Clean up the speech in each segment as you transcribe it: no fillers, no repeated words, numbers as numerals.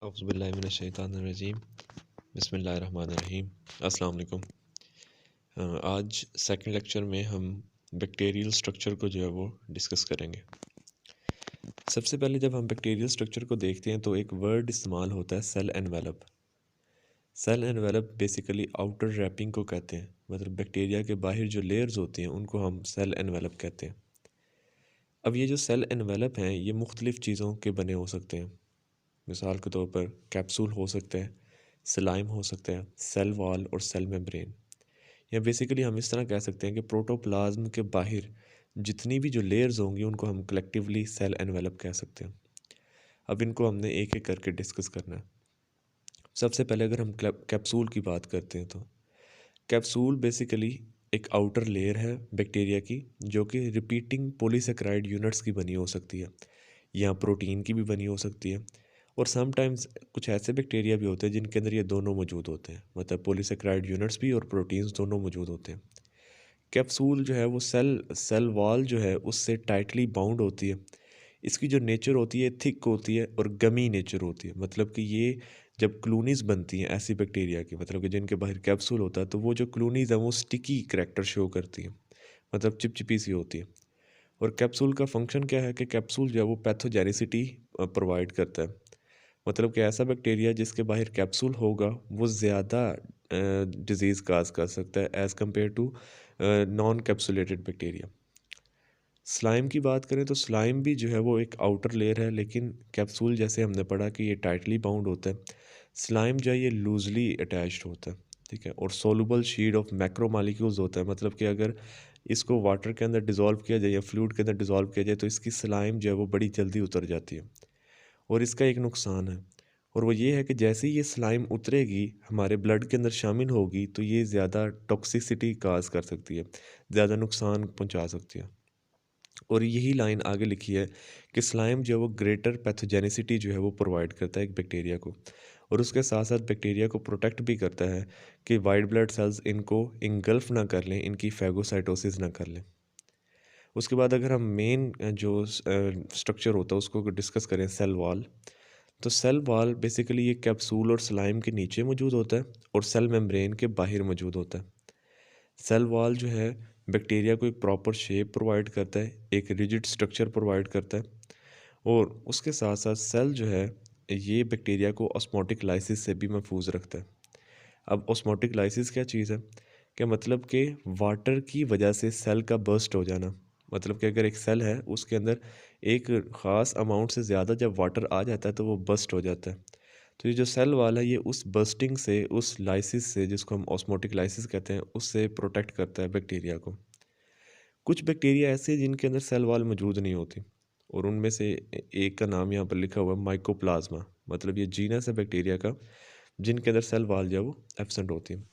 औज़ुबिल्लाहिमिनश्शैतानिर्रजीम बिस्मिल्लाहिर्रहमानिर्रहीम अस्सलाम वालेकुम। आज सेकंड लेक्चर में हम बैक्टीरियल स्ट्रक्चर को जो है वो डिस्कस करेंगे। सबसे पहले जब हम बैक्टीरियल स्ट्रक्चर को देखते हैं तो एक वर्ड इस्तेमाल होता है cell envelope. Cell envelope basically outer wrapping को कहते हैं, मतलब बैक्टीरिया के बाहर जो लेयर्स होती हैं उनको हम सेल एनवेलप कहते हैं। अब ये जो सेल एनवेलप हैं ये मुख्तलिफ़ चीज़ों के बने हो सकते हैं। मिसाल के तौर पर कैप्सूल हो सकते हैं, स्लाइम हो सकते हैं, सेल वॉल और सेल मेम्ब्रेन। या बेसिकली हम इस तरह कह सकते हैं कि प्रोटोप्लाज्म के बाहर जितनी भी जो लेयर्स होंगी उनको हम कलेक्टिवली सेल एनवेलप कह सकते हैं। अब इनको हमने एक एक करके डिस्कस करना है। सबसे पहले अगर हम कैप्सूल की बात करते हैं तो कैप्सूल बेसिकली एक आउटर लेयर है बैक्टीरिया की जो कि रिपीटिंग पॉलीसेकेराइड यूनिट्स की बनी हो सकती है या प्रोटीन की भी बनी हो सकती है। और समटाइम्स कुछ ऐसे बैक्टीरिया भी होते हैं जिनके अंदर ये दोनों मौजूद होते हैं, मतलब पॉलीसेकेराइड यूनिट्स भी और प्रोटीन्स दोनों मौजूद होते हैं। कैप्सूल जो है वो सेल सेल वॉल जो है उससे टाइटली बाउंड होती है। इसकी जो नेचर होती है थिक होती है और गमी नेचर होती है, मतलब कि ये जब क्लूनीज बनती हैं ऐसी बैक्टीरिया की, मतलब कि जिनके बाहर कैप्सूल होता है तो वो जो क्लूनीज हैं वो स्टिकी करैक्टर शो करती हैं, मतलब चिपचिपी सी होती है। और कैप्सूल का फंक्शन क्या है कि कैप्सूल जो है वो पैथोजेनिसिटी प्रोवाइड करता है, मतलब कि ऐसा बैक्टीरिया जिसके बाहर कैप्सूल होगा वो ज़्यादा डिजीज़ काज कर सकता है as compare to non capsulated bacteria. Slime की बात करें तो स्लाइम भी जो है वो एक आउटर लेयर है, लेकिन कैप्सूल जैसे हमने पढ़ा कि ये टाइटली बाउंड होता है। स्लाइम जो है ये लूजली अटैच्ड होता है, ठीक है, और सोलुबल शीट ऑफ मैक्रोमॉलिक्यूल्स होता है, मतलब कि अगर इसको वाटर के अंदर डिज़ोल्व किया जाए या फ्लूइड के अंदर डिज़ोल्व किया जाए तो इसकी स्लाइम जो है वो बड़ी जल्दी उतर जाती है। और इसका एक नुकसान है, और वो ये है कि जैसे ही ये स्लाइम उतरेगी हमारे ब्लड के अंदर शामिल होगी तो ये ज़्यादा टॉक्सिसिटी काज कर सकती है, ज़्यादा नुकसान पहुंचा सकती है। और यही लाइन आगे लिखी है कि स्लाइम जो है वो ग्रेटर पैथोजेनिसिटी जो है वो प्रोवाइड करता है एक बैक्टीरिया को, और उसके साथ साथ बैक्टीरिया को प्रोटेक्ट भी करता है कि वाइट ब्लड सेल्स इनको इंगल्फ ना कर लें, इनकी फैगोसाइटोसिस ना कर लें। उसके बाद अगर हम मेन जो स्ट्रक्चर होता है उसको डिस्कस करें, सेल वॉल, तो सेल वॉल बेसिकली ये कैप्सूल और स्लाइम के नीचे मौजूद होता है और सेल मेम्ब्रेन के बाहर मौजूद होता है। सेल वॉल जो है बैक्टीरिया को एक प्रॉपर शेप प्रोवाइड करता है, एक रिजिड स्ट्रक्चर प्रोवाइड करता है, और उसके साथ साथ सेल जो है ये बैक्टीरिया को ऑस्मोटिक लाइसिस से भी महफूज रखता है। अब ऑस्मोटिक लाइसिस क्या चीज़ है, क्या मतलब कि वाटर की वजह से सेल का बर्स्ट हो जाना, मतलब कि अगर एक सेल है उसके अंदर एक ख़ास अमाउंट से ज़्यादा जब वाटर आ जाता है तो वो बर्स्ट हो जाता है। तो ये जो सेल वाल है ये उस बर्स्टिंग से, उस लाइसिस से, जिसको हम ऑस्मोटिक लाइसिस कहते हैं, उससे प्रोटेक्ट करता है बैक्टीरिया को। कुछ बैक्टीरिया ऐसे हैं जिनके अंदर सेल वाल मौजूद नहीं होती, और उनमें से एक का नाम यहाँ पर लिखा हुआ है माइकोप्लाज्मा, मतलब ये जीनस है बैक्टीरिया का जिनके अंदर सेल वाल जो है वो एब्सेंट होती है।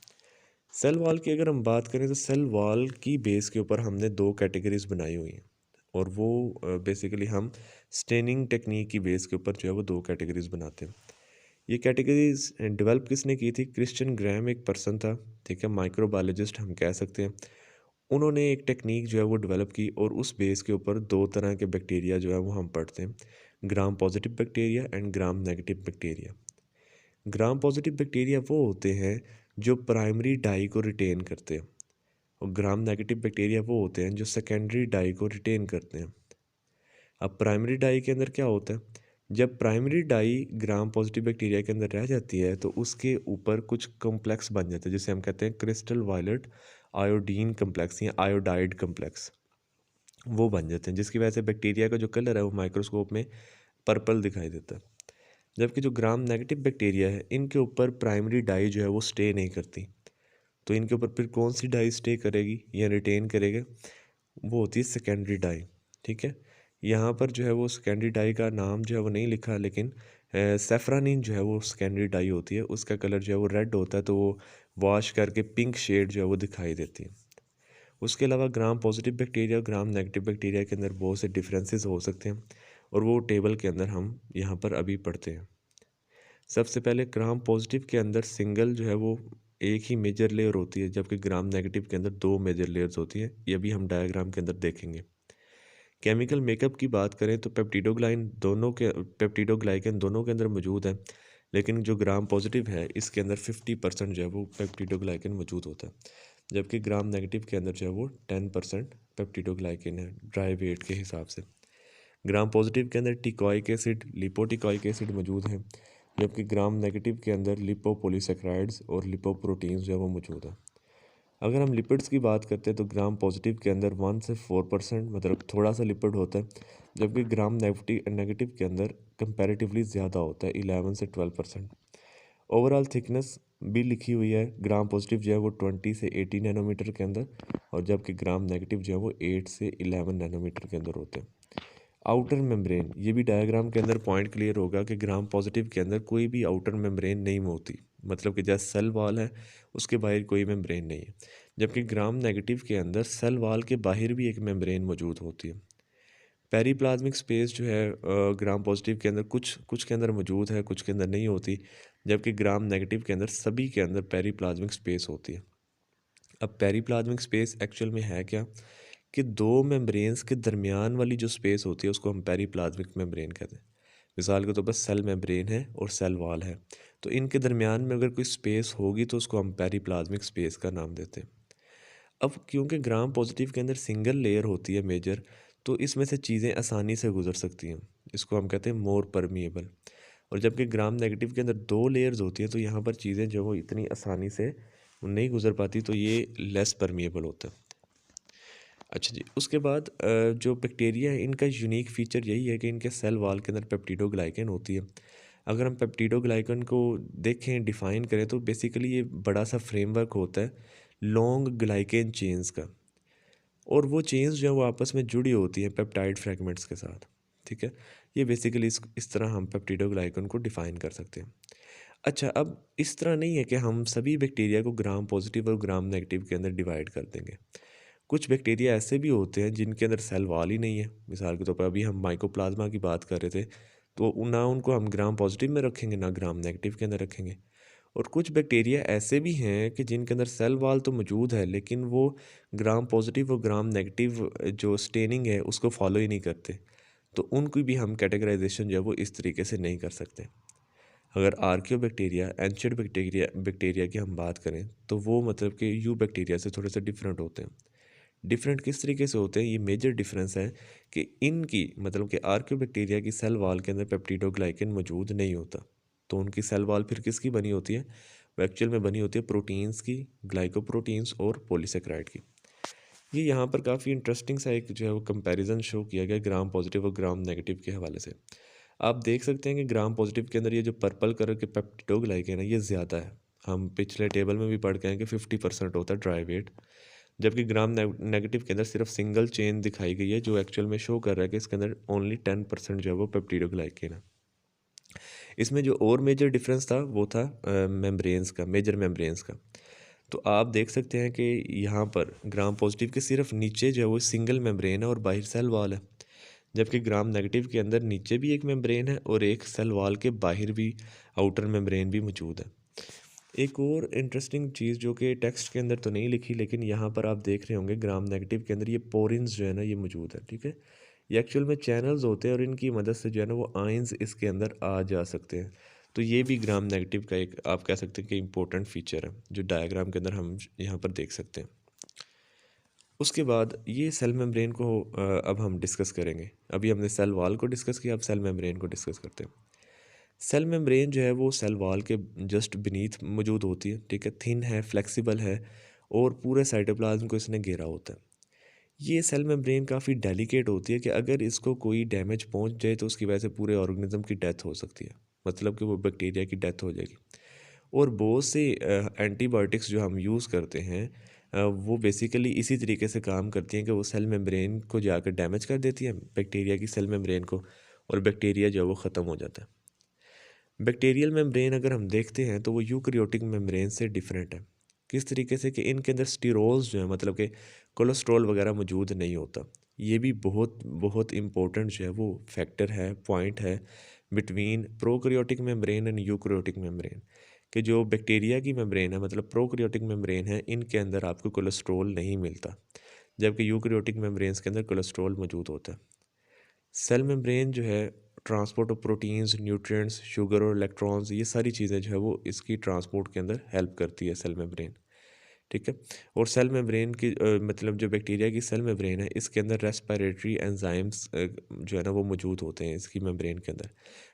सेल वॉल की अगर हम बात करें तो सेल वॉल की बेस के ऊपर हमने दो कैटेगरीज बनाई हुई हैं, और वो बेसिकली हम स्टेनिंग टेक्निक की बेस के ऊपर जो है वो दो कैटेगरीज बनाते हैं। ये कैटेगरीज डेवलप किसने की थी? क्रिश्चियन ग्रैम एक पर्सन था, ठीक है, माइक्रोबायोलॉजिस्ट हम कह सकते हैं। उन्होंने एक टेक्निक जो है वो डेवलप की और उस बेस के ऊपर दो तरह के बैक्टीरिया जो है वो हम पढ़ते हैं, ग्राम positive bacteria and gram negative bacteria. Gram positive bacteria वो होते हैं जो प्राइमरी डाई को रिटेन करते हैं, और ग्राम नेगेटिव बैक्टीरिया वो होते हैं जो सेकेंडरी डाई को रिटेन करते हैं। अब प्राइमरी डाई के अंदर क्या होता है, जब primary dye gram positive bacteria के अंदर रह जाती है तो उसके ऊपर कुछ कॉम्प्लेक्स बन जाते हैं जिसे हम कहते हैं क्रिस्टल वायलेट आयोडीन कम्प्लेक्स या आयोडाइड कम्प्लेक्स, वो बन जाते हैं, जिसकी वजह से बैक्टीरिया का जो कलर है वो माइक्रोस्कोप में पर्पल दिखाई देता है। जबकि जो ग्राम नेगेटिव बैक्टीरिया है इनके ऊपर प्राइमरी डाई जो है वो स्टे नहीं करती, तो इनके ऊपर फिर कौन सी डाई स्टे करेगी या रिटेन करेगा? वो होती है सेकेंडरी डाई, ठीक है। यहाँ पर जो है वो सेकेंडरी डाई का नाम जो है वो नहीं लिखा, लेकिन सेफ्रानिन जो है वो सेकेंडरी डाई होती है, उसका कलर जो है वो रेड होता है, तो वो वॉश करके पिंक शेड जो है वो दिखाई देती है। उसके अलावा ग्राम पॉजिटिव बैक्टीरिया और ग्राम नेगेटिव बैक्टीरिया के अंदर बहुत से डिफरेंसेस हो सकते हैं, और वो टेबल के अंदर हम यहाँ पर अभी पढ़ते हैं। सबसे पहले ग्राम पॉजिटिव के अंदर सिंगल जो है वो एक ही मेजर लेयर होती है, जबकि ग्राम नेगेटिव के अंदर दो मेजर लेयर्स होती हैं, ये भी हम डायग्राम के अंदर देखेंगे। केमिकल मेकअप की बात करें तो पेप्टिडोग्लाइकन दोनों के अंदर मौजूद है, लेकिन जो ग्राम पॉजिटिव है इसके अंदर 50% जो है वो पेप्टिडोग्लाइकन मौजूद होता है, जबकि ग्राम नेगेटिव के अंदर जो है वो 10% पेप्टिडोग्लाइकन है ड्राई वेट के हिसाब से। ग्राम पॉजिटिव के अंदर टिकॉइक एसिड, लिपोटिकॉइक एसिड मौजूद है, जबकि ग्राम नेगेटिव के अंदर लिपोपोलीसेक्राइड्स और लिपोप्रोटीन्स जो है वो मौजूद है। अगर हम लिपिड्स की बात करते हैं तो ग्राम पॉजिटिव के अंदर 1 से 4% मतलब थोड़ा सा लिपिड होता है, जबकि ग्राम नेगेटिव नेगेटिव के अंदर कंपैरेटिवली ज़्यादा होता है 11 से 12%। ओवरऑल थिकनेस भी लिखी हुई है, ग्राम पॉजिटिव जो है वो 20 से 80 नैनोमीटर के अंदर, और जबकि ग्राम नेगेटिव जो है वो 8 से 11 नैनोमीटर के अंदर होते हैं। आउटर मेम्ब्रेन, ये भी डायग्राम के अंदर पॉइंट क्लियर होगा कि ग्राम पॉजिटिव के अंदर कोई भी आउटर मेम्ब्रेन नहीं होती, मतलब कि जैसे सेल वॉल है उसके बाहर कोई मेम्ब्रेन नहीं है, जबकि ग्राम नेगेटिव के अंदर सेल वॉल के बाहर भी एक मेम्ब्रेन मौजूद होती है। पेरीप्लाज्मिक स्पेस जो है ग्राम पॉजिटिव के अंदर कुछ कुछ के अंदर मौजूद है, कुछ के अंदर नहीं होती, जबकि ग्राम नेगेटिव के अंदर सभी के अंदर पेरीप्लाज्मिक स्पेस होती है। अब पेरीप्लाज्मिक स्पेस एक्चुअल में है क्या, कि दो मेम्ब्रेन्स के दरमियान वाली जो स्पेस होती है उसको हम पेरीप्लाज्मिक मेम्ब्रेन कहते हैं। मिसाल के तौर पर सेल मेम्ब्रेन है और सेल वॉल है, तो इनके दरमियान में अगर कोई स्पेस होगी तो उसको हम पेरीप्लाज्मिक स्पेस का नाम देते हैं। अब क्योंकि ग्राम पॉजिटिव के अंदर सिंगल लेयर होती है मेजर, तो इसमें से चीज़ें आसानी से गुजर सकती हैं, इसको हम कहते हैं मोर परमिएबल। और जबकि ग्राम नेगेटिव के अंदर दो लेयर्स होती हैं तो यहाँ पर चीज़ें जो वो इतनी आसानी से नहीं गुजर पाती, तो ये लेस परमिएबल होता है। अच्छा जी, उसके बाद जो बैक्टीरिया है इनका यूनिक फीचर यही है कि इनके सेल वॉल के अंदर पेप्टिडोग्लाइकन होती है। अगर हम पेप्टिडोग्लाइकन को देखें, डिफ़ाइन करें, तो बेसिकली ये बड़ा सा फ्रेमवर्क होता है लॉन्ग ग्लाइकेन चेन्स का, और वो चेन्स जो है वो आपस में जुड़ी होती हैं पेप्टाइड फ्रेगमेंट्स के साथ। ठीक है, ये बेसिकली इस तरह हम पेप्टिडोग्लाइकन को डिफ़ाइन कर सकते हैं। अच्छा, अब इस तरह नहीं है कि हम सभी बैक्टीरिया को ग्राम पॉजिटिव और ग्राम नेगेटिव के अंदर डिवाइड कर देंगे। कुछ बैक्टीरिया ऐसे भी होते हैं जिनके अंदर सेल वॉल ही नहीं है, मिसाल के तौर पर अभी हम माइकोप्लाज्मा की बात कर रहे थे, तो ना उनको हम ग्राम पॉजिटिव में रखेंगे ना ग्राम नेगेटिव के अंदर रखेंगे। और कुछ बैक्टीरिया ऐसे भी हैं कि जिनके अंदर सेल वॉल तो मौजूद है लेकिन वो ग्राम पॉजिटिव और ग्राम नेगेटिव जो स्टेनिंग है उसको फॉलो ही नहीं करते, तो उनकी भी हम कैटेगराइजेशन जो है वो इस तरीके से नहीं कर सकते। अगर आर्कियो बैक्टीरिया, एंशियड बैक्टीरिया बैक्टीरिया की हम बात करें तो वो मतलब कि यू बैक्टीरिया से थोड़े से डिफरेंट होते हैं। डिफरेंट किस तरीके से होते हैं, ये मेजर डिफरेंस है कि इनकी मतलब कि आर्कियोबैक्टीरिया की सेल वॉल के अंदर पेप्टिडोग्लाइकन मौजूद नहीं होता, तो उनकी सेल वॉल फिर किसकी बनी होती है, वो एक्चुअल में बनी होती है प्रोटीन्स की, ग्लाइकोप्रोटीन्स और पॉलीसेकेराइड की। ये यहाँ पर काफ़ी इंटरेस्टिंग सा एक जो है वो कंपैरिजन शो किया गया ग्राम पॉजिटिव और ग्राम नेगेटिव के हवाले से। आप देख सकते हैं कि ग्राम पॉजिटिव के अंदर ये जो पर्पल कलर के पेप्टिडोग्लाइकन है ये ज़्यादा है, हम पिछले टेबल में भी पढ़ के हैं कि 50% होता है ड्राई वेट, जबकि ग्राम नेगेटिव के अंदर सिर्फ सिंगल चेन दिखाई गई है जो एक्चुअल में शो कर रहा है कि इसके अंदर ओनली 10% जो है वो पेप्टिडोग्लाइकेन है। इसमें जो और मेजर डिफरेंस था वो था मेम्ब्रेन्स का, मेजर मेम्ब्रेन्स का। तो आप देख सकते हैं कि यहाँ पर ग्राम पॉजिटिव के सिर्फ नीचे जो है वो सिंगल मेम्ब्रेन है और बाहर सेल वॉल है, जबकि ग्राम नेगेटिव के अंदर नीचे भी एक मेम्ब्रेन है और एक सेल वॉल के बाहर भी आउटर मेम्ब्रेन भी मौजूद है। एक और इंटरेस्टिंग चीज़ जो कि टेक्स्ट के अंदर तो नहीं लिखी लेकिन यहाँ पर आप देख रहे होंगे ग्राम नेगेटिव के अंदर ये पोरिन्स जो है ना ये मौजूद है। ठीक है, ये एक्चुअल में चैनल्स होते हैं और इनकी मदद से जो है ना वो आयंस इसके अंदर आ जा सकते हैं, तो ये भी ग्राम नेगेटिव का एक आप कह सकते हैं कि इम्पोर्टेंट फीचर है जो डायग्राम के अंदर हम यहाँ पर देख सकते हैं। उसके बाद ये सेल मेम्ब्रेन को अब हम डिस्कस करेंगे। अभी हमने सेल वॉल को डिस्कस किया, अब सेल मेम्ब्रेन को डिस्कस करते हैं। सेल मेम्ब्रेन जो है वो सेल वॉल के जस्ट बीनीथ मौजूद होती है। ठीक है, थिन है, फ्लेक्सिबल है और पूरे साइटोप्लाज्म को इसने घेरा होता है। ये सेल मेम्ब्रेन काफ़ी डेलिकेट होती है कि अगर इसको कोई डैमेज पहुंच जाए तो उसकी वजह से पूरे ऑर्गेनिज्म की डेथ हो सकती है, मतलब कि वो बैक्टीरिया की डेथ हो जाएगी। और बहुत से एंटीबायोटिक्स जो हम यूज़ करते हैं वो बेसिकली इसी तरीके से काम करती हैं कि वो सेल मेम्ब्रेन को जाकर डैमेज कर देती हैं, बैक्टीरिया की सेल मेम्ब्रेन को, और बैक्टीरिया जो है वो ख़त्म हो जाता है। बैक्टीरियल मेम्ब्रेन अगर हम देखते हैं तो वो यूकैरियोटिक मेम्ब्रेन से डिफरेंट है। किस तरीके से, कि इनके अंदर स्टीरोल्स जो है मतलब कि कोलेस्ट्रॉल वगैरह मौजूद नहीं होता। ये भी बहुत बहुत इम्पोर्टेंट जो है वो फैक्टर है, पॉइंट है between prokaryotic membrane and eukaryotic membrane, कि जो बैक्टीरिया की मेम्ब्रेन है मतलब प्रोकैरियोटिक मेम्ब्रेन है इनके अंदर आपको कोलेस्ट्रॉल नहीं मिलता, जबकि यूकैरियोटिक मेम्ब्रेन्स के अंदर कोलेस्ट्रॉल मौजूद होता है। सेल मेम्ब्रेन जो है transport of proteins, nutrients, sugar और इलेक्ट्रॉन्स, ये सारी चीज़ें जो है वो इसकी ट्रांसपोर्ट के अंदर हेल्प करती है सेल मेम्ब्रेन। ठीक है। और सेल मेम्ब्रेन की मतलब जो बैक्टीरिया की सेल मेम्ब्रेन है, इसके अंदर रेस्पिरेटरी एंजाइम्स जो है ना वो मौजूद होते हैं इसकी मेम्ब्रेन के अंदर,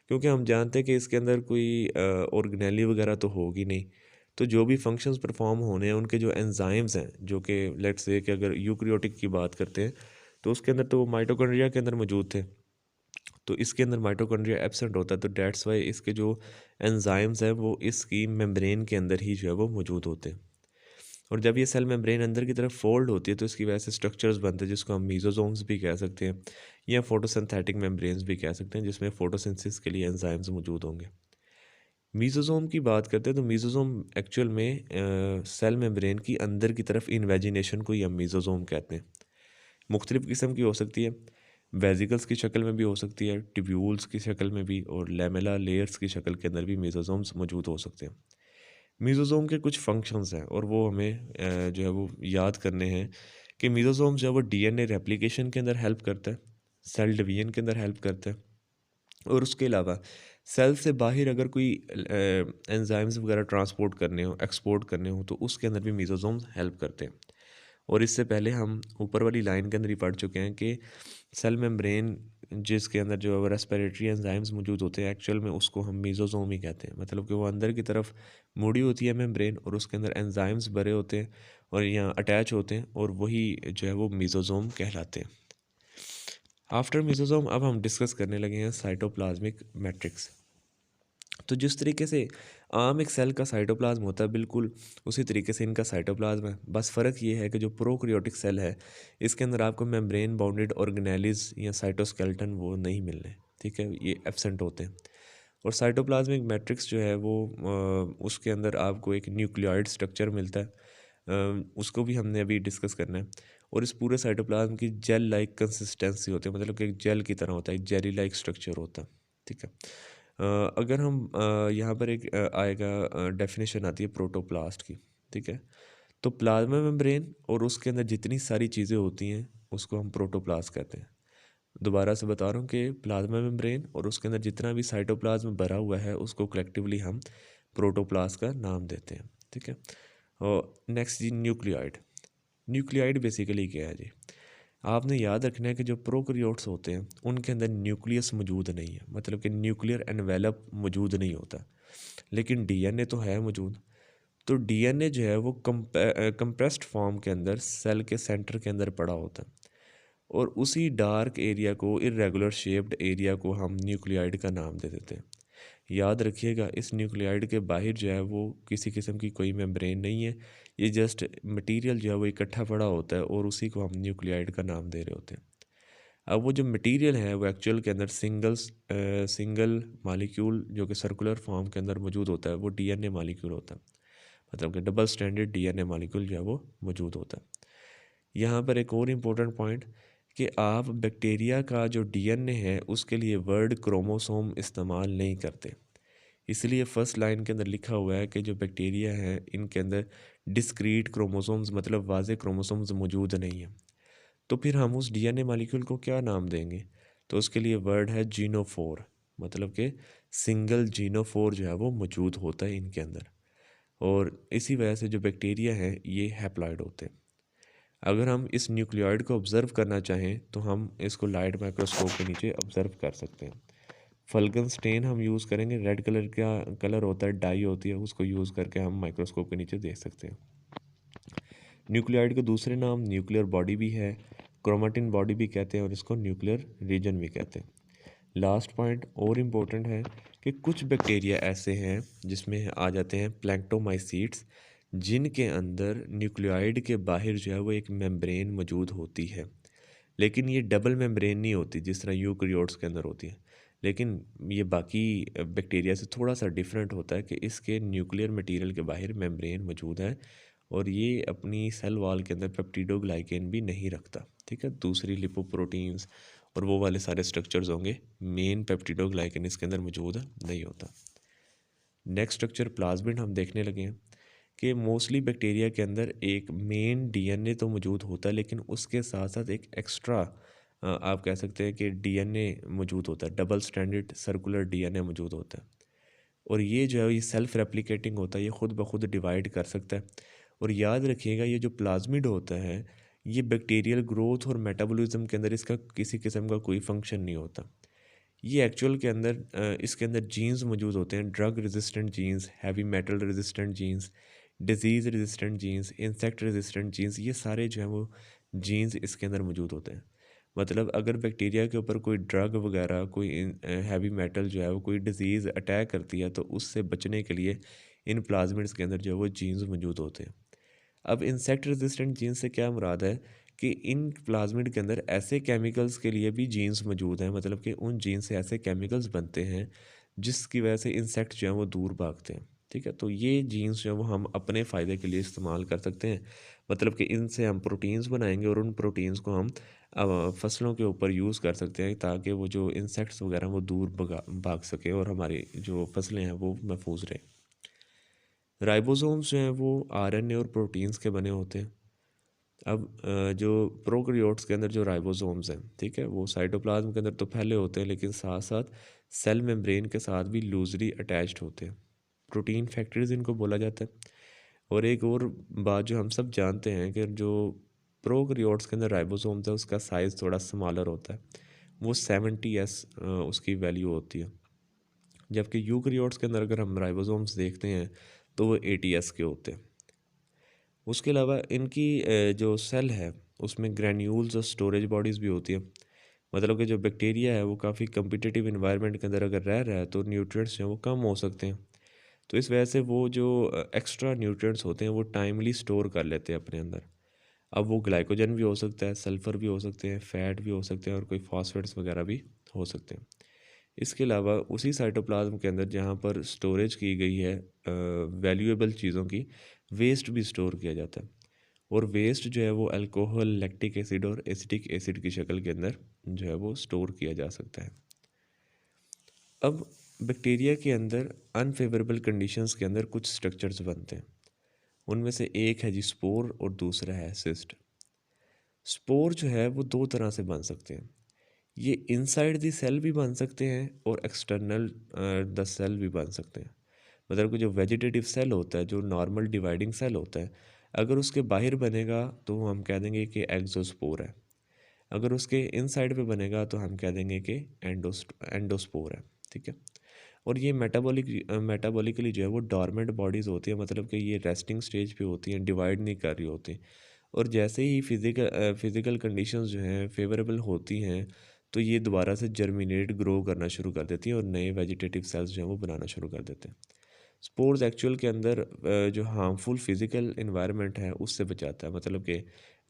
क्योंकि हम जानते हैं कि इसके अंदर कोई ऑर्गेनेली वगैरह तो होगी नहीं। तो जो भी फंक्शंस परफॉर्म होने हैं उनके जो एंजाइम्स हैं, जो कि लेट्स से कि अगर यूकैरियोटिक की बात करते हैं तो उसके अंदर तो वो माइटोकॉन्ड्रिया के अंदर मौजूद थे, तो इसके अंदर माइटोकॉन्ड्रिया एब्सेंट होता है, तो डेट्स वाई इसके जो एंजाइम्स हैं वो इसकी मेम्ब्रेन के अंदर ही जो है वो मौजूद होते हैं। और जब ये सेल मेम्ब्रेन अंदर की तरफ फोल्ड होती है तो इसकी वजह से स्ट्रक्चर्स बनते हैं जिसको हम मीजोसोम्स भी कह सकते हैं, या फोटोसिंथेटिक मेम्ब्रेन्स भी कह सकते हैं, जिसमें फोटोसिंथेसिस के लिए एंजाइम्स मौजूद होंगे। मीजोसोम की बात करते हैं तो मीजोसोम एक्चुअल में सेल मेम्ब्रेन की अंदर की तरफ इन्वेजिनेशन को ही हम मीजोसोम कहते हैं। मुख्तलिफ़ किस्म की हो सकती है, वेजिकल्स की शक्ल में भी हो सकती है, ट्यूब्यूल्स की शक्ल में भी, और लेमेला लेयर्स की शक्ल के अंदर भी मीजोसोम्स मौजूद हो सकते हैं। मीजोसोम के कुछ फंक्शंस हैं और वो हमें जो है वो याद करने हैं कि मीजोसोम जो है वो डीएनए रेप्लिकेशन के अंदर हेल्प करता है, सेल डिवीजन के अंदर हेल्प करता है, और उसके अलावा सेल से बाहर अगर कोई एंजाइम्स वगैरह ट्रांसपोर्ट करने हो, एक्सपोर्ट करने हो, तो उसके अंदर भी मीजोसोम्स हेल्प करते हैं। और इससे पहले हम ऊपर वाली लाइन के अंदर ही पढ़ चुके हैं कि सेल मेम्ब्रेन जिसके अंदर जो है रेस्पिरेटरी एंजाइम्स मौजूद होते हैं, एक्चुअल में उसको हम मीजोसोम ही कहते हैं। मतलब कि वो अंदर की तरफ मुड़ी होती है मेम्ब्रेन और उसके अंदर एंजाइम्स भरे होते हैं और यहाँ अटैच होते हैं, और वही जो है वो मीजोसोम कहलाते हैं। आफ्टर मीजोसोम अब हम डिस्कस करने लगे हैं साइटोप्लाज्मिक मैट्रिक्स। तो जिस तरीके से आम एक सेल का साइटोप्लाज्म होता है, बिल्कुल उसी तरीके से इनका साइटोप्लाज्म है। बस फ़र्क ये है कि जो प्रोकैरियोटिक सेल है इसके अंदर आपको मेम्ब्रेन बाउंडेड ऑर्गेनेलिज या साइटोस्केलेटन वो नहीं मिलने, ठीक है, ये एब्सेंट होते हैं। और साइटोप्लाज्मिक मैट्रिक्स जो है वो उसके अंदर आपको एक न्यूक्लियोइड स्ट्रक्चर मिलता है, उसको भी हमने अभी डिस्कस करना है। और इस पूरे साइटोप्लाज्म की जेल लाइक कंसिस्टेंसी होती है, मतलब कि एक जेल की तरह होता है, जेली लाइक स्ट्रक्चर होता है। ठीक है। अगर हम यहाँ पर एक आएगा डेफिनेशन आती है प्रोटोप्लास्ट की। ठीक है। तो प्लाज्मा मेम्ब्रेन और उसके अंदर जितनी सारी चीज़ें होती हैं उसको हम प्रोटोप्लास्ट कहते हैं। दोबारा से बता रहा हूँ कि प्लाज्मा मेम्ब्रेन और उसके अंदर जितना भी साइटोप्लाज्म भरा हुआ है उसको कलेक्टिवली हम प्रोटोप्लास्ट का नाम देते हैं। ठीक है। और नेक्स्ट जी न्यूक्लियाइड। न्यूक्लियाइड बेसिकली क्या है जी? आपने याद रखना है कि जो प्रोकैरियोट्स होते हैं उनके अंदर न्यूक्लियस मौजूद नहीं है, मतलब कि न्यूक्लियर एनवेलप मौजूद नहीं होता, लेकिन डीएनए तो है मौजूद। तो डीएनए जो है वो कंप्रेस्ड फॉर्म के अंदर सेल के सेंटर के अंदर पड़ा होता है, और उसी डार्क एरिया को, इरेगुलर शेप्ड एरिया को हम न्यूक्लियाइड का नाम दे देते हैं। याद रखिएगा इस न्यूक्लियाइड के बाहर जो है वो किसी किस्म की कोई मेम्ब्रेन नहीं है, ये जस्ट मटेरियल जो है वो इकट्ठा पड़ा होता है और उसी को हम न्यूक्लियाइड का नाम दे रहे होते हैं। अब वो जो मटेरियल है वो एक्चुअल के अंदर सिंगल मालिक्यूल जो कि सर्कुलर फॉर्म के अंदर मौजूद होता है, वो डीएनए मालिक्यूल होता है, मतलब कि डबल स्टैंडर्ड डीएनए मालिक्यूल जो है वो मौजूद होता है। यहाँ पर एक और इम्पोर्टेंट पॉइंट कि आप बैक्टीरिया का जो डीएनए है उसके लिए वर्ड क्रोमोसोम इस्तेमाल नहीं करते, इसलिए फर्स्ट लाइन के अंदर लिखा हुआ है कि जो बैक्टीरिया हैं इनके अंदर डिस्क्रीट क्रोमोसोम्स, मतलब वाज़े क्रोमोसोम्स मौजूद नहीं है। तो फिर हम उस डीएनए मॉलिक्यूल को क्या नाम देंगे? तो उसके लिए वर्ड है जीनोफोर, मतलब कि सिंगल जीनोफोर जो है वो मौजूद होता है इनके अंदर। और इसी वजह से जो बैक्टीरिया हैं ये हैप्लॉइड होते हैं। अगर हम इस न्यूक्लियोइड को ऑब्ज़र्व करना चाहें तो हम इसको लाइट माइक्रोस्कोप के नीचे ऑब्ज़र्व कर सकते हैं। फल्गन स्टेन हम यूज़ करेंगे, रेड कलर का कलर होता है, डाई होती है, उसको यूज़ करके हम माइक्रोस्कोप के नीचे देख सकते हैं। न्यूक्लियोइड के दूसरे नाम न्यूक्लियर बॉडी भी है, क्रोमेटिन बॉडी भी कहते हैं, और इसको न्यूक्लियर रीजन भी कहते हैं। लास्ट पॉइंट और इम्पोर्टेंट है कि कुछ बैक्टीरिया ऐसे हैं जिसमें आ जाते हैं प्लैंक्टोमाइसीट्स, जिनके अंदर न्यूक्लियोइड के बाहर जो है वो एक मेम्ब्रेन मौजूद होती है, लेकिन ये डबल मेम्ब्रेन नहीं होती जिस तरह यूकैरियोट्स के अंदर होती है। लेकिन ये बाकी बैक्टीरिया से थोड़ा सा डिफरेंट होता है कि इसके न्यूक्लियर मटेरियल के बाहर मेम्ब्रेन मौजूद है, और ये अपनी सेल वॉल के अंदर पेप्टिडोग्लाइकेन भी नहीं रखता। ठीक है, दूसरी लिपोप्रोटीन्स और वो वाले सारे स्ट्रक्चर्स होंगे, मेन पेप्टिडोग्लाइकेन इसके अंदर मौजूद नहीं होता। नेक्स्ट स्ट्रक्चर प्लाज्मिड हम देखने लगे हैं कि मोस्टली बैक्टीरिया के अंदर एक मेन डीएनए तो मौजूद होता है, लेकिन उसके साथ साथ एक एक्स्ट्रा आप कह सकते हैं कि डीएनए मौजूद होता है, डबल स्ट्रैंडेड सर्कुलर डीएनए मौजूद होता है। और ये जो है ये सेल्फ रेप्लिकेटिंग होता है, ये खुद ब खुद डिवाइड कर सकता है। और याद रखिएगा ये जो प्लाज्मिड होता है ये बैक्टीरियल ग्रोथ और मेटाबॉलिज्म के अंदर इसका किसी किस्म का कोई फंक्शन नहीं होता। ये एक्चुअल के अंदर इसके अंदर जीन्स मौजूद होते हैं, drug resistant genes, heavy metal resistant genes, disease resistant genes, insect resistant genes, ये सारे जो हैं वो जीन्स इसके अंदर मौजूद होते हैं। मतलब अगर बैक्टीरिया के ऊपर कोई ड्रग वगैरह कोई हैवी मेटल जो है वो कोई डिज़ीज़ अटैक करती है तो उससे बचने के लिए इन प्लाज्मिड्स के अंदर जो है वो जीन्स मौजूद होते हैं। अब इंसेक्ट रेजिस्टेंट जीन्स से क्या मुराद है कि इन प्लाज्मिड के अंदर ऐसे केमिकल्स के लिए भी जीन्स मौजूद हैं, मतलब कि उन जीन से ऐसे केमिकल्स बनते हैं जिसकी वजह से इंसेक्ट जो हैं वो दूर भागते हैं। ठीक है, तो ये जीन्स जो है वो हम अपने फ़ायदे के लिए इस्तेमाल कर सकते हैं। मतलब कि इनसे हम प्रोटीन्स बनाएंगे और उन प्रोटीन्स को हम फसलों के ऊपर यूज़ कर सकते हैं ताकि वो जो इंसेक्ट्स वगैरह वो दूर भाग सके और हमारी जो फसलें हैं वो महफूज रहें। राइबोसोम्स जो हैं वो आरएनए और प्रोटीन्स के बने होते हैं। अब जो प्रोकैरियोट्स के अंदर जो राइबोसोम्स हैं, ठीक है, वो साइटोप्लाज्म के अंदर तो फैले होते हैं लेकिन साथ साथ सेल मेम्ब्रेन के साथ भी लूजली अटैच्ड होते हैं। प्रोटीन फैक्ट्रीज इनको बोला जाता है। और एक और बात जो हम सब जानते हैं कि जो प्रोकैरियोट्स के अंदर राइबोसोम्स है उसका साइज़ थोड़ा स्मॉलर होता है, वो 70s उसकी वैल्यू होती है। जबकि यूकैरियोट्स के अंदर अगर हम राइबोसोम्स देखते हैं तो वो 80s के होते हैं। उसके अलावा इनकी जो सेल है उसमें ग्रैन्यूल्स और स्टोरेज बॉडीज़ भी होती है। मतलब कि जो बैक्टीरिया है वो काफ़ी कम्पिटिटिव इन्वायरमेंट के अंदर अगर रह रहा है तो न्यूट्रिएंट्स जो हैं वो कम हो सकते हैं। तो इस वजह से वो जो एक्स्ट्रा न्यूट्रिएंट्स होते हैं वो टाइमली स्टोर कर लेते हैं अपने अंदर। अब वो ग्लाइकोजन भी हो सकता है, सल्फ़र भी हो सकते हैं, फैट भी हो सकते हैं और कोई फॉस्फेट्स वगैरह भी हो सकते हैं। इसके अलावा उसी साइटोप्लाज्म के अंदर जहाँ पर स्टोरेज की गई है वैल्यूएबल चीज़ों की, वेस्ट भी स्टोर किया जाता है। और वेस्ट जो है वो अल्कोहल, लैक्टिक एसिड और एसिटिक एसिड की शक्ल के अंदर जो है वो स्टोर किया जा सकता है। अब बैक्टीरिया के अंदर अनफेवरेबल कंडीशंस के अंदर कुछ स्ट्रक्चर्स बनते हैं। उनमें से एक है जी स्पोर और दूसरा है सिस्ट। स्पोर जो है वो दो तरह से बन सकते हैं। ये इनसाइड द सेल भी बन सकते हैं और एक्सटर्नल द सेल भी बन सकते हैं। मतलब कि जो वेजिटेटिव सेल होता है, जो नॉर्मल डिवाइडिंग सेल होता है, अगर उसके बाहर बनेगा तो हम कह देंगे कि एक्सोस्पोर है। अगर उसके इनसाइड पे बनेगा तो हम कह देंगे कि एंडोस्पोर है। ठीक है। और ये मेटाबॉलिकली जो है वो डॉर्मेंट बॉडीज़ होती है, मतलब कि ये रेस्टिंग स्टेज पे होती हैं, डिवाइड नहीं कर रही होती। और जैसे ही फिज़िकल कंडीशंस जो हैं फेवरेबल होती हैं तो ये दोबारा से जर्मिनेट ग्रो करना शुरू कर देती हैं और नए वेजिटेटिव सेल्स जो हैं वो बनाना शुरू कर देते हैं। स्पोर्स एक्चुअल के अंदर जो हार्मफुल फिज़िकल इन्वायरमेंट है उससे बचाता है, मतलब कि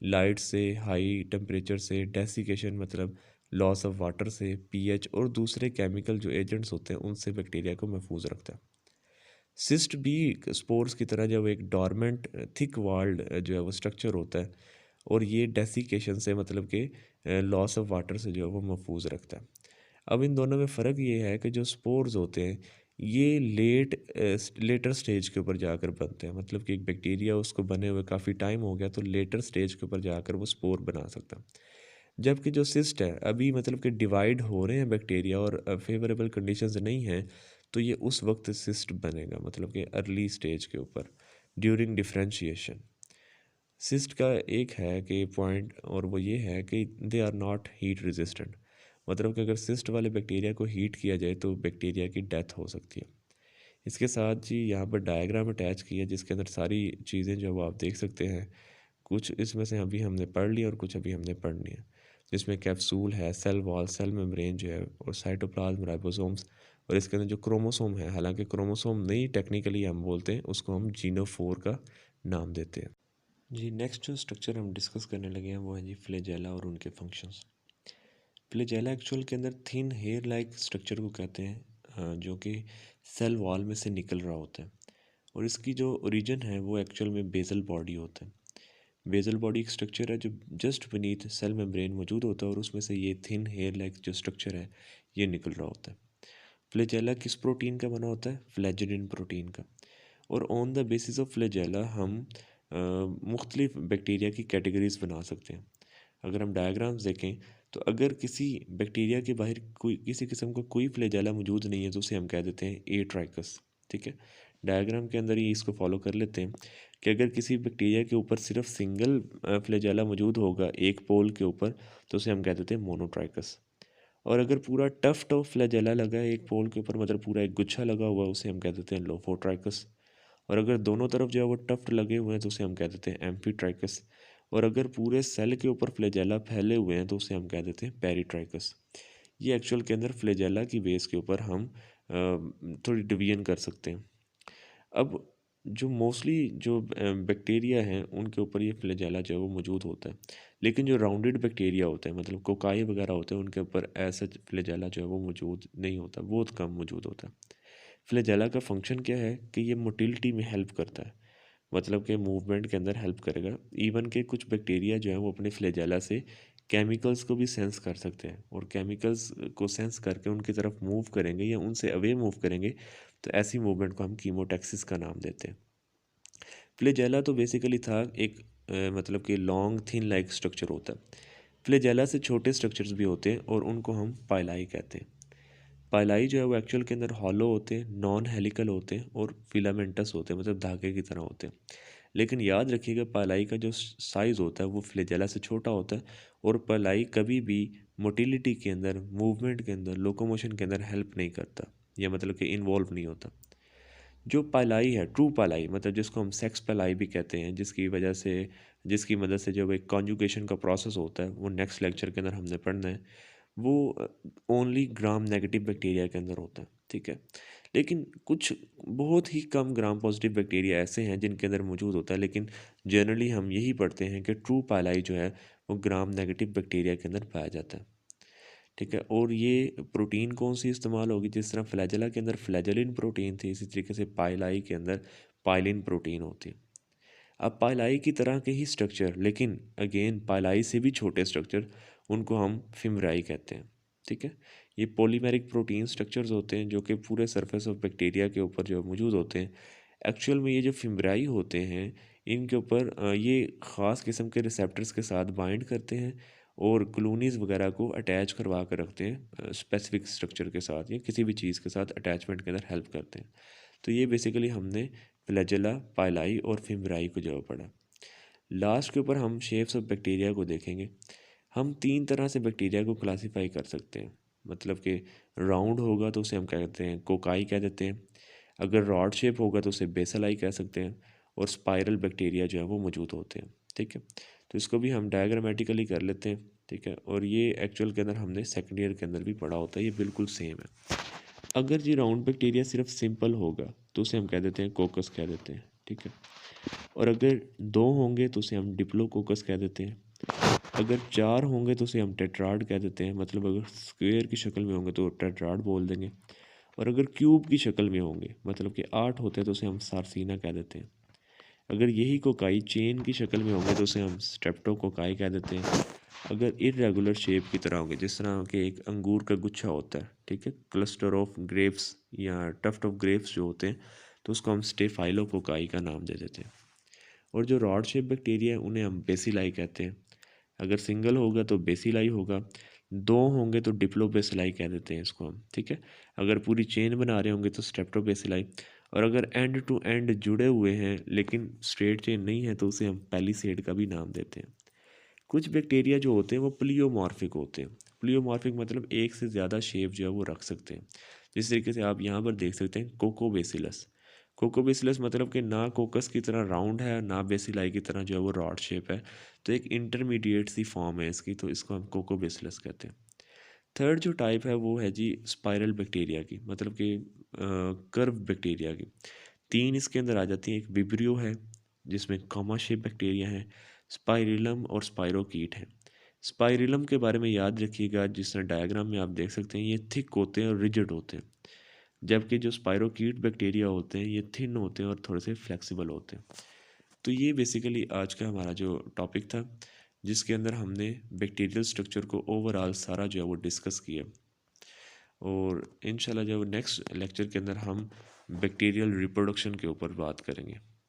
लाइट से, हाई टेम्परेचर से, डेसिकेशन मतलब लॉस ऑफ वाटर से, पीएच और दूसरे केमिकल जो एजेंट्स होते हैं उनसे बैक्टीरिया को महफूज रखता है। सिस्ट भी स्पोर्स की तरह जब एक डॉर्मेंट थिक वाल्ड जो है वो स्ट्रक्चर होता है और ये डेसिकेशन से मतलब कि लॉस ऑफ वाटर से जो है वो महफूज रखता है। अब इन दोनों में फ़र्क ये है कि जो स्पोर्स होते हैं ये लेटर स्टेज के ऊपर जाकर बनते हैं, मतलब कि एक बैक्टीरिया उसको बने हुए काफ़ी टाइम हो गया तो लेटर स्टेज के ऊपर जाकर वो स्पोर बना सकता है। जबकि जो सिस्ट है अभी मतलब कि डिवाइड हो रहे हैं बैक्टीरिया और फेवरेबल कंडीशंस नहीं हैं तो ये उस वक्त सिस्ट बनेगा, मतलब कि अर्ली स्टेज के ऊपर ड्यूरिंग डिफरेंशिएशन। सिस्ट का एक है कि पॉइंट और वो ये है कि they are not heat resistant, मतलब कि अगर सिस्ट वाले बैक्टीरिया को हीट किया जाए तो बैक्टीरिया की डेथ हो सकती है। इसके साथ जी यहाँ पर डायग्राम अटैच किया जिसके अंदर सारी चीज़ें जो वो आप देख सकते हैं। कुछ इसमें से अभी हमने पढ़ लिया और कुछ अभी हमने पढ़नी है। जिसमें कैप्सूल है, सेल वॉल, सेल मेम्ब्रेन जो है और साइटोप्लाज्म, राइबोसोम्स और इसके अंदर जो क्रोमोसोम है, हालांकि क्रोमोसोम नहीं टेक्निकली हम बोलते हैं उसको, हम जीनोफोर का नाम देते हैं। जी नेक्स्ट जो स्ट्रक्चर हम डिस्कस करने लगे हैं वो है जी फ्लैजेला और उनके फंक्शंस। फ्लैजेला एक्चुअल के अंदर थिन हेयर लाइक स्ट्रक्चर को कहते हैं, जो कि सेल वॉल में से निकल रहा होता है। और इसकी जो ओरिजिन है वो एक्चुअल में बेसल बॉडी होता है। बेसल बॉडी एक स्ट्रक्चर है जो जस्ट beneath सेल मेम्ब्रेन मौजूद होता है और उसमें से ये थिन हेयर लाइक जो स्ट्रक्चर है ये निकल रहा होता है। फ्लैजेला किस प्रोटीन का बना होता है? फ्लैजेलिन प्रोटीन का। और on the basis of flagella हम मुख्तलिफ बैक्टीरिया की कैटेगरीज बना सकते हैं। अगर हम डायग्राम्स देखें तो अगर किसी बैक्टीरिया के बाहर कोई किसी किस्म का कोई फ्लैजेला मौजूद नहीं है तो उसे हम कह देते हैं एट्राइकस। ठीक है, डायग्राम के अंदर ही इसको फॉलो कर लेते हैं कि अगर किसी बैक्टीरिया के ऊपर सिर्फ सिंगल फ्लैजेला मौजूद होगा एक पोल के ऊपर तो उसे हम कह देते हैं मोनोट्राइकस। और अगर पूरा टफ्ट ऑफ फ्लैजेला लगा है एक पोल के ऊपर, मतलब पूरा एक गुच्छा लगा हुआ है, उसे हम कह देते हैं लोफोट्राइकस। और अगर दोनों तरफ जो है वो टफ्ट लगे हुए हैं तो उसे हम कह देते हैं एम्फीट्राइकस। और अगर पूरे सेल के ऊपर फ्लैजेला फैले हुए हैं तो उसे हम कह देते हैं पेरिट्राइकस। ये एक्चुअल के अंदर फ्लैजेला की बेस के ऊपर हम थोड़ी डिवीजन कर सकते हैं। अब जो मोस्टली जो बैक्टीरिया हैं उनके ऊपर ये फ्लैजेला जो है वो मौजूद होता है, लेकिन जो राउंडेड बैक्टीरिया होते हैं मतलब कोकाई वगैरह होते हैं उनके ऊपर ऐसा फ्लैजेला जो है वो मौजूद नहीं होता, बहुत कम मौजूद होता है। फ्लैजेला का फंक्शन क्या है कि ये मोटिलिटी में हेल्प करता है, मतलब कि मूवमेंट के अंदर हेल्प करेगा। इवन के कुछ बैक्टीरिया जो है वो अपने फ्लैजेला से केमिकल्स को भी सेंस कर सकते हैं और केमिकल्स को सेंस करके उनकी तरफ मूव करेंगे या उनसे अवे मूव करेंगे, तो ऐसी मूवमेंट को हम कीमोटैक्सिस का नाम देते हैं। फ्लैजेला तो बेसिकली था एक मतलब कि लॉन्ग थिन लाइक स्ट्रक्चर होता है। फ्लैजेला से छोटे स्ट्रक्चर्स भी होते हैं और उनको हम पाइलाई कहते हैं। पाइलाई जो है वो एक्चुअल के अंदर हॉलो होते हैं, नॉन हेलिकल होते हैं और फिलामेंटस होते हैं, मतलब धागे की तरह होते हैं। लेकिन याद रखिएगा पाइलाई का जो साइज़ होता है वो फ्लैजेला से छोटा होता है और पाइलाई कभी भी मोटिलिटी के अंदर, मूवमेंट के अंदर, लोकोमोशन के अंदर हेल्प नहीं करता, या मतलब कि इन्वॉल्व नहीं होता। जो पाइलाई है, ट्रू पाइलाई, मतलब जिसको हम सेक्स पाइलाई भी कहते हैं, जिसकी मदद से जो एक कॉन्जुगेशन का प्रोसेस होता है वो नेक्स्ट लेक्चर के अंदर हमने पढ़ना है, वो ओनली ग्राम नेगेटिव बैक्टीरिया के अंदर होता है। ठीक है, लेकिन कुछ बहुत ही कम ग्राम पॉजिटिव बैक्टीरिया ऐसे हैं जिनके अंदर मौजूद होता है, लेकिन जनरली हम यही पढ़ते हैं कि ट्रू पाइलाई जो है वो ग्राम नेगेटिव बैक्टीरिया के अंदर पाया जाता है। ठीक है, और ये प्रोटीन कौन सी इस्तेमाल होगी, जिस तरह फ्लैजेला के अंदर फ्लैजेलिन प्रोटीन थी इसी तरीके से पाइलाई के अंदर पाइलिन प्रोटीन होती है। अब पाइलाई की तरह के ही स्ट्रक्चर, लेकिन अगेन पाइलाई से भी छोटे स्ट्रक्चर, उनको हम फिमराई कहते हैं। ठीक है, ये पॉलीमेरिक प्रोटीन स्ट्रक्चर्स होते हैं जो कि पूरे सरफेस ऑफ बैक्टीरिया के ऊपर जो मौजूद होते हैं। एक्चुअल में ये जो फिमराई होते हैं इनके ऊपर ये ख़ास किस्म के रिसेप्टर्स के साथ बाइंड करते हैं और कॉलोनीज़ वगैरह को अटैच करवा कर रखते हैं स्पेसिफिक स्ट्रक्चर के साथ या किसी भी चीज़ के साथ अटैचमेंट के अंदर हेल्प करते हैं। तो ये बेसिकली हमने फ्लैजेला, पाइलाई और फिमराई को जो पढ़ा। लास्ट के ऊपर हम शेप्स ऑफ बैक्टीरिया को देखेंगे। हम 3 तरह से बैक्टीरिया को क्लासीफाई कर सकते हैं, मतलब कि राउंड होगा तो उसे हम क्या कहते हैं, कोकाई कह देते हैं। अगर रॉड शेप होगा तो उसे बेसलाई कह सकते हैं। और स्पाइरल बैक्टीरिया जो है वो मौजूद होते हैं। ठीक है, तो इसको भी हम डायग्रामेटिकली कर लेते हैं। ठीक है, और ये एक्चुअल के अंदर हमने सेकेंड ईयर के अंदर भी पढ़ा होता है, ये बिल्कुल सेम है। अगर जी राउंड बैक्टीरिया सिर्फ सिंपल होगा तो उसे हम कह देते हैं कोकस कह देते हैं। ठीक है, और अगर 2 होंगे तो उसे हम डिप्लोकोकस कह देते हैं। अगर 4 होंगे तो उसे हम टेट्राड कह देते हैं, मतलब अगर स्क्वेयर की शक्ल में होंगे तो टेट्राड बोल देंगे। और अगर क्यूब की शक्ल में होंगे, मतलब कि 8 होते हैं, तो उसे हम सार्सिना कह देते हैं। अगर यही कोकाई चेन की शक्ल में होंगे तो उसे हम स्ट्रेप्टोकोकाई कह देते हैं। अगर इरेगुलर शेप की तरह होंगे, जिस तरह के एक अंगूर का गुच्छा होता है, ठीक है, क्लस्टर ऑफ ग्रेप्स या टफ्ट ऑफ ग्रेप्स जो होते हैं, तो उसको हम स्टेफाइलोकोकाई का नाम दे देते हैं। और जो रॉड शेप बैक्टीरिया है उन्हें हम बेसिलाई कहते हैं। अगर सिंगल होगा तो बेसिलाई होगा, 2 होंगे तो डिप्लोबेसिलाई कह देते हैं इसको हम। ठीक है, अगर पूरी चेन बना रहे होंगे तो स्ट्रेप्टोबेसिलाई। और अगर एंड टू एंड जुड़े हुए हैं लेकिन स्ट्रेट चेन नहीं है तो उसे हम पैलिसेड का भी नाम देते हैं। कुछ बैक्टीरिया जो होते हैं वो प्लियोमॉर्फिक होते हैं। प्लियोमॉर्फिक मतलब एक से ज़्यादा शेप जो है वो रख सकते हैं। जिस तरीके से आप यहाँ पर देख सकते हैं कोकोबेसिलस। कोकोबेसिलस मतलब कि ना कोकस की तरह राउंड है, ना बेसिलाई की तरह जो है वो रॉड शेप है, तो एक इंटरमीडिएट सी फॉर्म है इसकी, तो इसको हम कोकोबेसिलस कहते हैं। थर्ड जो टाइप है वो है जी स्पाइरल बैक्टीरिया की, मतलब कि कर्व बैक्टीरिया की। 3 इसके अंदर आ जाती हैं। एक विब्रियो है जिसमें कॉमा शेप बैक्टीरिया है, स्पाइरिलम और स्पाइरोकीट है। स्पाइरिलम के बारे में याद रखिएगा, जिस तरह डायग्राम में आप देख सकते हैं ये थिक होते हैं और रिजिड होते हैं, जबकि जो स्पाइरोकीट बैक्टीरिया होते हैं ये थिन होते हैं और थोड़े से फ्लेक्सिबल होते हैं। तो ये बेसिकली आज का हमारा जो टॉपिक था, जिसके अंदर हमने बैक्टीरियल स्ट्रक्चर को ओवरऑल सारा जो है वो डिस्कस किया। और इंशाल्लाह जो नेक्स्ट लेक्चर के अंदर हम बैक्टीरियल रिप्रोडक्शन के ऊपर बात करेंगे।